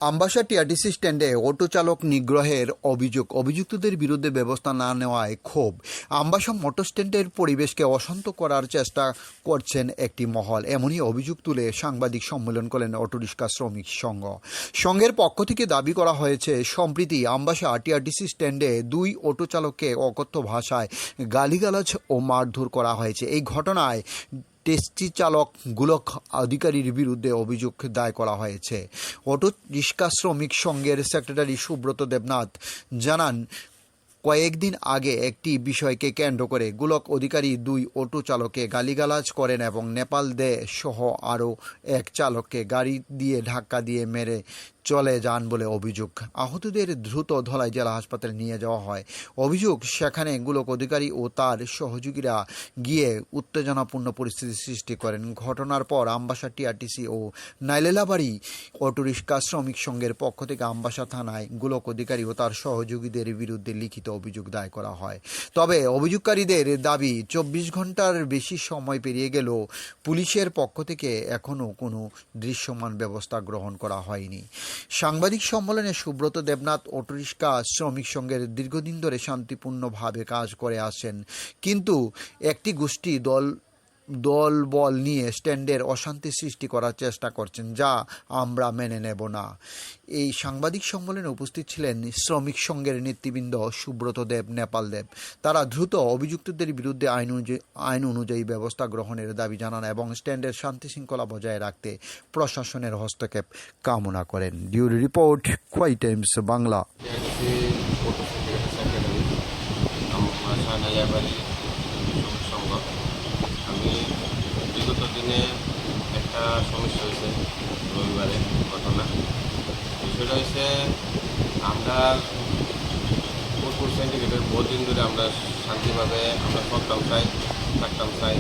Ambassa TRTC স্ট্যান্ডে auto চালক নিগ্রহের অভিযুক্তদের বিরুদ্ধে ব্যবস্থা না নেওয়ায় ক্ষোভ। আমবাসা মোটর স্ট্যান্ডের পরিবেশকে অশান্ত করার চেষ্টা করছেন একটি মহল, এমনই অভিযোগ তুলে সাংবাদিক সম্মেলন করলেন অটোরিক্সা শ্রমিক সংঘ। সংঘের পক্ষ থেকে দাবি করা হয়েছে, সম্প্রতি আমবাসা টিআরটিসি স্ট্যান্ডে 2 অটো চালককে অকথ্য ভাষায় গালিগালাজ ও মারধর করা হয়েছে। এই ঘটনায় ট্যাক্সি চালক গোলক অধিকারীর বিরুদ্ধে অভিযোগ দায়ের করা হয়েছে। অটো রিক্সা শ্রমিক সংঘের সেক্রেটারি সুব্রত দেবনাথ জানান, কয়েকদিন আগে একটি বিষয়কে কেন্দ্র করে গোলক অধিকারী 2 অটো চালককে গালিগালাজ করেন এবং নেপাল দে সহ আরও এক চালককে গাড়ি দিয়ে ধাক্কা দিয়ে মেরে চলে যান বলে অভিযোগ। আহতদের দ্রুত ধলাই জেলা হাসপাতালে নিয়ে যাওয়া হয়। অভিযোগ, সেখানে গোলক অধিকারী ও তার সহযোগীরা গিয়ে উত্তেজনাপূর্ণ পরিস্থিতি সৃষ্টি করেন। ঘটনার পর আমবাসা টিআরটিসি ও নাইলেলাবাড়ি অটোরিক্সা শ্রমিক সংঘের পক্ষ থেকে আমবাসা থানায় গোলক অধিকারী ও তার সহযোগীদের বিরুদ্ধে লিখিত অভিযোগ দায়ের করা হয়। তবে অভিযোগকারীদের দাবি, 24 ঘন্টার বেশি সময় পেরিয়ে গেলেও পুলিশের পক্ষ থেকে এখনও কোনো দৃশ্যমান ব্যবস্থা গ্রহণ করা হয়নি। সাংবাদিক সম্মেলনে সুব্রত দেবনাথ অটোরিক্সা শ্রমিক সংঘের দীর্ঘদিন ধরে শান্তিপূর্ণভাবে কাজ করে আসেন, কিন্তু একটি গোষ্ঠী দলবল নিয়ে স্ট্যান্ডের অশান্তি সৃষ্টি করার চেষ্টা করছেন, যা আমরা মেনে নেব না। এই সাংবাদিক সম্মেলনে উপস্থিত ছিলেন শ্রমিক সংঘের নেতৃবৃন্দ সুব্রত দেব, নেপাল দেব। তারা দ্রুত অভিযুক্তদের বিরুদ্ধে আইন অনুযায়ী ব্যবস্থা গ্রহণের দাবি জানান এবং স্ট্যান্ডের শান্তি শৃঙ্খলা বজায় রাখতে প্রশাসনের হস্তক্ষেপ কামনা করেন। ডিউরি রিপোর্ট, খোয়াই টাইমস বাংলা। আমি বিগত দিনে একটা সমস্যা হয়েছে, রবিবারে ঘটনা। বিষয়টা হয়েছে, আমরা ফুটবল সিন্ডিকেটের বহুদিন ধরে আমরা শান্তিভাবে আমরা চলতাম চাই, থাকতাম চাই।